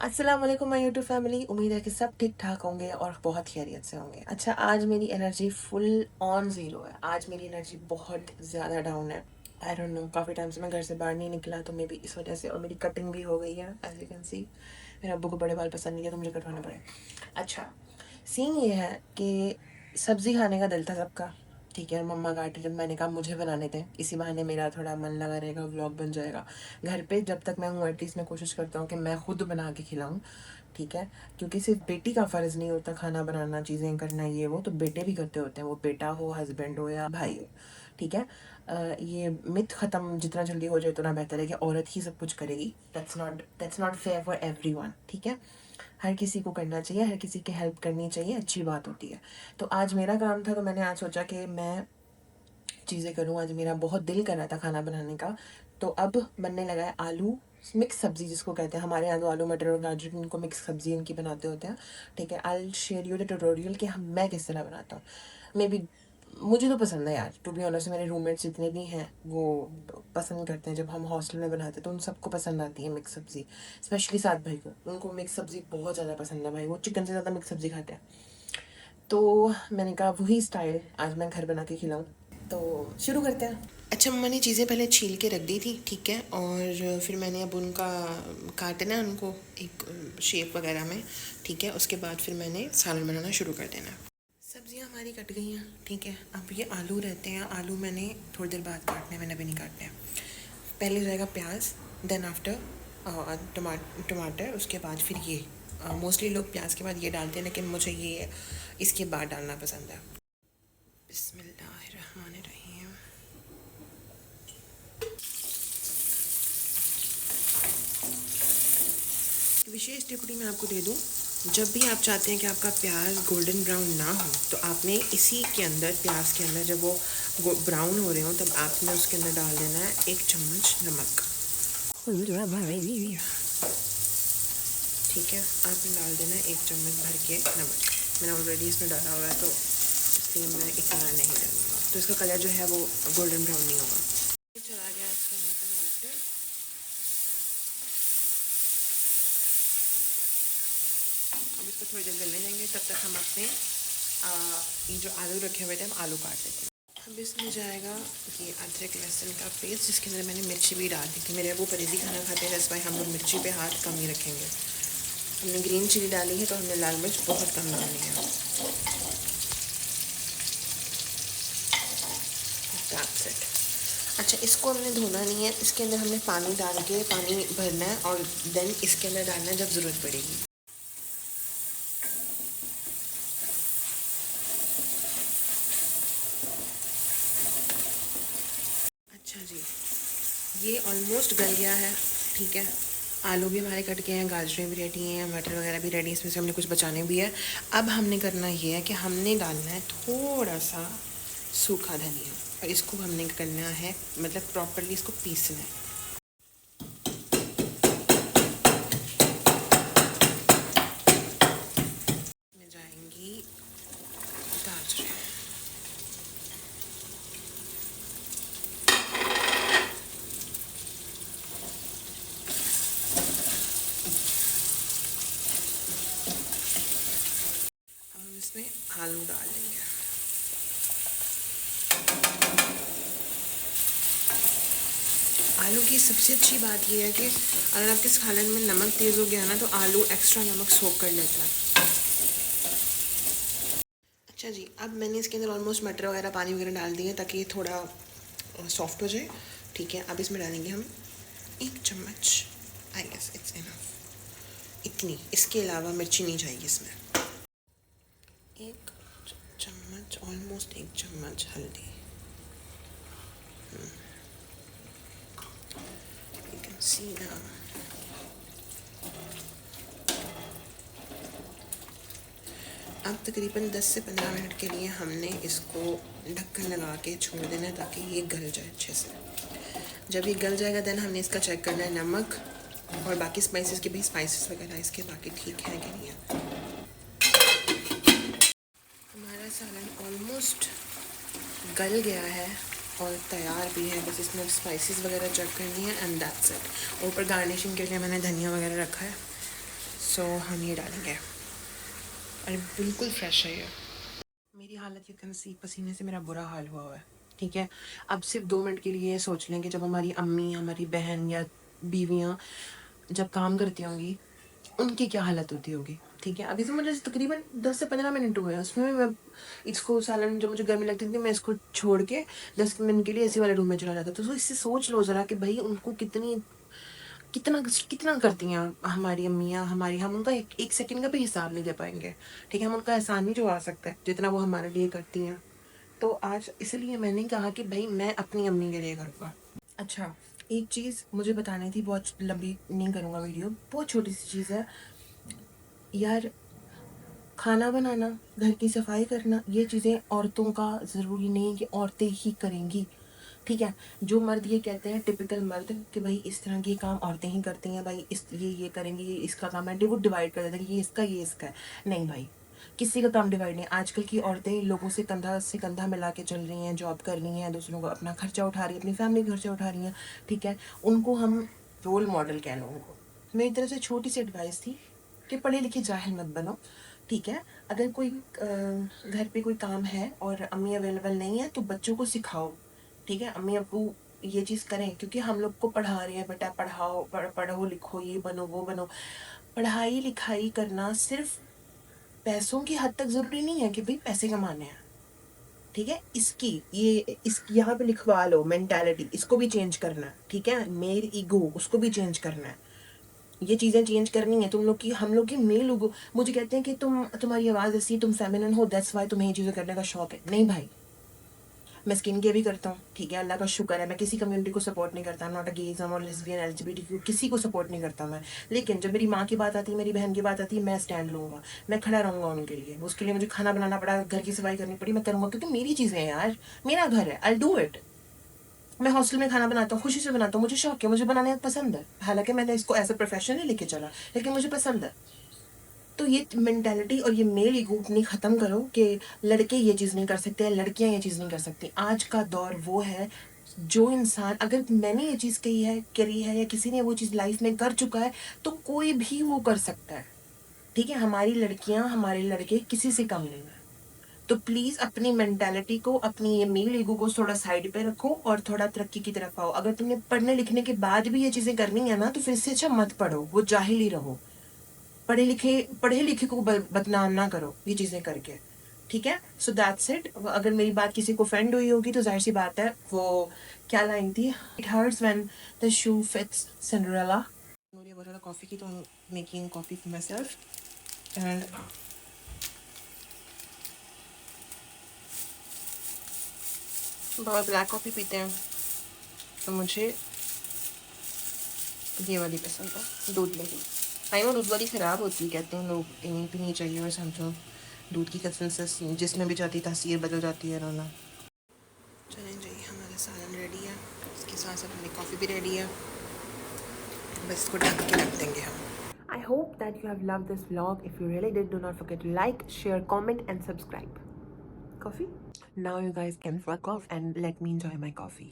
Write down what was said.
अस्सलाम वालेकुम my YouTube family. उम्मीद है कि सब ठीक ठाक होंगे और बहुत खैरियत से होंगे। अच्छा, आज मेरी एनर्जी फुल ऑन ज़ीरो है। आज मेरी एनर्जी बहुत ज़्यादा डाउन है। आई डोंट नो, काफ़ी टाइम से मैं घर से बाहर नहीं निकला, तो मे बी इस वजह से। और मेरी कटिंग भी हो गई है, एज यू कैन सी। मेरे अब्बू को बड़े बाल पसंद नहीं है, तो मुझे कटवाने पड़े। अच्छा, सीन ये है कि सब्ज़ी खाने का दिल था सबका, ठीक है। मम्मा काटे, जब मैंने कहा मुझे बनाने थे, इसी बहाने मेरा थोड़ा मन लगा रहेगा, व्लॉग बन जाएगा। घर पे जब तक मैं हूँ एटलीस्ट मैं कोशिश करता हूँ कि मैं खुद बना के खिलाऊँ, ठीक है। क्योंकि सिर्फ बेटी का फ़र्ज़ नहीं होता खाना बनाना, चीज़ें करना, ये वो तो बेटे भी करते होते हैं, वो बेटा हो, हस्बैंड हो या भाई हो, ठीक है। ये मिथ ख़त्म जितना जल्दी हो जाए उतना बेहतर है कि औरत ही सब कुछ करेगी। That's not fair for everyone, ठीक है। हर किसी को करना चाहिए, हर किसी की हेल्प करनी चाहिए, अच्छी बात होती है। तो आज मेरा काम था, तो मैंने आज सोचा कि मैं चीज़ें करूँ। आज मेरा बहुत दिल कर रहा था खाना बनाने का, तो अब बनने लगा है आलू मिक्स सब्ज़ी, जिसको कहते हैं हमारे यहाँ तो आलू मटर और गाजर, इनको मिक्स सब्ज़ी इनकी बनाते होते हैं, ठीक है। I will share you the tutorial कि मैं किस तरह बनाता हूँ। मे बी मुझे तो पसंद है यार, टू बी ऑनेस्ट। मेरे रूममेट्स जितने भी हैं वो पसंद करते हैं। जब हम हॉस्टल में बनाते हैं तो उन सबको पसंद आती है मिक्स सब्ज़ी, स्पेशली साथ भाई को। उनको मिक्स सब्ज़ी बहुत ज़्यादा पसंद है भाई, वो चिकन से ज़्यादा मिक्स सब्ज़ी खाते हैं। तो मैंने कहा वही स्टाइल आज मैं घर बना के खिलाऊँ, तो शुरू करते हैं। अच्छा, मम्मा ने चीज़ें पहले छील के रख दी थी, ठीक है। और फिर मैंने अब उनका काटना है, उनको एक शेप वगैरह में, ठीक है। उसके बाद फिर मैंने सालन बनाना शुरू कर देना। सब्जियां हमारी कट गई हैं, ठीक है। अब ये आलू रहते हैं, आलू मैंने थोड़ी देर बाद काटने, मैंने अभी नहीं काटने हैं। पहले हो जाएगा प्याज, देन आफ्टर टमाटर, उसके बाद फिर ये। मोस्टली लोग प्याज के बाद ये डालते हैं, लेकिन मुझे ये इसके बाद डालना पसंद है। बिस्मिल्लाहिर्रहमानिर्रहीम। विशेष टिप्पणी मैं आपको दे दूं, जब भी आप चाहते हैं कि आपका प्याज गोल्डन ब्राउन ना हो, तो आपने इसी के अंदर, प्याज के अंदर, जब वो ब्राउन हो रहे हो, तब आपने उसके अंदर डाल देना है 1 चम्मच नमक, ठीक है। आपने डाल देना है 1 चम्मच भर के नमक। मैंने ऑलरेडी इसमें डाला हुआ है, तो इसलिए मैं इतना नहीं डालूँगा, तो इसका कलर जो है वो गोल्डन ब्राउन नहीं होगा। चला गया इसके अंदर टमाटर। अब इसको थोड़ी देर गलने देंगे, तब तक हम अपने ये जो आलू रखे हुए थे, हम आलू काट लेते हैं। अब इसमें जाएगा ये अदरक लहसुन का पेस्ट, जिसके अंदर मैंने मिर्ची भी डाल दी थी। मेरे वो परेजी खाना खाते हैं, दैट्स व्हाई हम लोग मिर्ची पे हाथ कम ही रखेंगे। हमने ग्रीन चिली डाली है, तो हमने लाल मिर्च बहुत कम डाली है। That's it. अच्छा, इसको हमने धोना नहीं है, इसके अंदर हमने पानी डाल के पानी भरना है, और देन इसके अंदर डालना है जब ज़रूरत पड़ेगी। अच्छा जी, ये ऑलमोस्ट गल गया है, ठीक है। आलू भी हमारे कट गए हैं, गाजरें भी रेडी हैं, मटर वगैरह भी रेडी, इसमें से हमने कुछ बचाने भी है। अब हमने करना ये है कि हमने डालना है थोड़ा सा सूखा धनिया, और इसको हमने करना है, मतलब प्रॉपरली इसको पीसना है। में जाएंगी गाजरें। अब हम इसमें आलू डाल देंगे। आलू की सबसे अच्छी बात यह है कि अगर आपके सालन में नमक तेज़ हो गया ना, तो आलू एक्स्ट्रा नमक सोख कर लेता है। अच्छा जी, अब मैंने इसके अंदर ऑलमोस्ट मटर वगैरह, पानी वगैरह डाल दिए, ताकि ये थोड़ा सॉफ्ट हो जाए, ठीक है। अब इसमें डालेंगे हम 1 चम्मच, आई गेस इट्स इनफ, इतनी। इसके अलावा मिर्ची नहीं जाएगी इसमें। 1 चम्मच, ऑलमोस्ट 1 चम्मच हल्दी। यू कैन सी ना। अब तकरीबन 10 से 15 मिनट के लिए हमने इसको ढक्कन लगा के छोड़ देना है, ताकि ये गल जाए अच्छे से। जब ये गल जाएगा, देन हमने इसका चेक करना है नमक और बाकी स्पाइसेस के भी, स्पाइसेस वगैरह इसके बाकी ठीक है कि नहीं है। हमारा सालन ऑलमोस्ट गल गया है और तैयार भी है, बस इसमें स्पाइसेस वगैरह चेक करनी है, एंड दैट्स इट। ऊपर गार्निशिंग के लिए मैंने धनिया वगैरह रखा है, सो हम ये डालेंगे और बिल्कुल फ्रेश है ये। मेरी हालत यू कैन सी, पसीने से मेरा बुरा हाल हुआ है, ठीक है। अब सिर्फ 2 मिनट के लिए सोच लें कि जब हमारी अम्मी, हमारी बहन या बीवियाँ जब काम करती होंगी उनकी क्या हालत होती होगी, ठीक है। अभी तो मुझे तकरीबन 10 से 15 मिनट हुए हैं, उसमें भी मैं इसको सालन जब मुझे गर्मी लगती थी मैं इसको छोड़ के 10 मिनट के लिए एसी वाले रूम में चला जाता। तो इससे सोच लो ज़रा कि भाई उनको कितनी कितना कितना करती हैं हमारी अम्मियाँ हमारी, हम उनका एक सेकंड का भी हिसाब नहीं दे पाएंगे, ठीक है। हम उनका एहसान नहीं जता सकते जितना वो हमारे लिए करती हैं। तो आज इसलिए मैंने कहा कि भाई मैं अपनी अम्मी के लिए करूँगा। अच्छा, एक चीज़ मुझे बतानी थी, बहुत लंबी नहीं करूँगा वीडियो, बहुत छोटी सी चीज़ है यार। खाना बनाना, घर की सफाई करना, ये चीज़ें औरतों का ज़रूरी नहीं कि औरतें ही करेंगी, ठीक है। जो मर्द ये कहते हैं, टिपिकल मर्द, कि भाई इस तरह के काम औरतें ही करती हैं, भाई इस ये करेंगी, ये इसका काम है, वो डिवाइड कर देते हैं कि ये इसका है। नहीं भाई, किसी का काम डिवाइड नहीं। आजकल की औरतें लोगों से कंधा मिला के चल रही हैं, जॉब कर रही हैं, दूसरों को अपना खर्चा उठा रही है, अपनी फैमिली का खर्चा उठा रही हैं, ठीक है। उनको हम रोल मॉडल कह लो उनको। मेरी तरफ से छोटी सी एडवाइस थी कि पढ़े लिखे जाहिल मत बनो, ठीक है। अगर कोई घर पे कोई काम है और अम्मी अवेलेबल नहीं है तो बच्चों को सिखाओ, ठीक है। अम्मी अब्बू ये चीज़ करें क्योंकि हम लोग को पढ़ा रहे हैं, बेटा पढ़ाओ, पढ़ो लिखो, ये बनो वो बनो। पढ़ाई लिखाई करना सिर्फ पैसों की हद तक ज़रूरी नहीं है कि भाई पैसे कमाने हैं, ठीक है। इस यहाँ पे लिखवा लो मेंटालिटी, इसको भी चेंज करना है, ठीक है। मेल ईगो, उसको भी चेंज करना है। ये चीज़ें चेंज करनी है तुम लोग की, हम लोग की मेल ईगो। मुझे कहते हैं कि तुम्हारी आवाज़ ऐसी, तुम फेमिनिन हो, दैट्स वाई तुम्हें ये चीज़ें करने का शौक है। नहीं भाई, मैं स्किन केयर भी करता हूँ, ठीक है, अल्लाह का शुक्र है। मैं किसी कम्युनिटी को सपोर्ट नहीं करता, नॉट अ गेज़म और लेस्बियन एलजीबीटीक्यू, किसी को सपोर्ट नहीं करता मैं। लेकिन जब मेरी माँ की बात आती है, मेरी बहन की बात आती है, मैं स्टैंड लूँगा, मैं खड़ा रहूँगा उनके लिए। उसके लिए मुझे खाना बनाना पड़ा, घर की सफाई करनी पड़ी, मैं करूँगा क्योंकि मेरी चीज़ें हैं यार, मेरा घर है, आई डू इट। मैं हॉस्टल में खाना बनाता हूँ, खुशी से बनाता हूँ, मुझे शौक है, मुझे बनाने पसंद है। हालांकि मैंने इसको एज अ प्रोफेशन नहीं लेके चला, लेकिन मुझे पसंद है। तो ये मेंटालिटी और ये मेल ईगो अपनी ख़त्म करो कि लड़के ये चीज़ नहीं कर सकते, लड़कियां ये चीज़ नहीं कर सकती। आज का दौर वो है, जो इंसान, अगर मैंने ये चीज़ करी है या किसी ने वो चीज़ लाइफ में कर चुका है तो कोई भी वो कर सकता है, ठीक है। हमारी लड़कियां, हमारे लड़के किसी से कम नहीं है। तो प्लीज़ अपनी मेंटालिटी को, अपनी ये मेल ईगो को थोड़ा साइड पे रखो और थोड़ा तरक्की की तरफ आओ। अगर तुमने पढ़ने लिखने के बाद भी ये चीज़ें करनी है ना तो फिर से अच्छा मत पढ़ो, वो जाहिल ही रहो। पढ़े लिखे को बदनाम ना करो ये चीज़ें करके, ठीक है। So that's it. अगर मेरी बात किसी को ऑफेंड हुई होगी तो जाहिर सी बात है, वो क्या लाइन थी, it hurts when the shoe fits Cinderella. मुझे बहुत ज़्यादा कॉफ़ी की, तो making coffee for my self. And baa baa black coffee पीते हैं तो मुझे ये वाली पसंद है, दूध वाली। आई नो दूध वाली ख़राब होती है, कहते हैं लोग, नहीं पीनी चाहिए, और समझो दूध की कंसिस्टेंसी जिसमें भी जाती तासीर बदल जाती है रोना। चलें जी, हमारा सालन रेडी है, इसके साथ साथ हमारी कॉफ़ी भी रेडी है, बस इसको ढक के रख देंगे हम। I hope that you have loved this vlog. If you really did, do not forget to like, share, comment and subscribe. Coffee? Now you guys can fuck off and let me enjoy my coffee.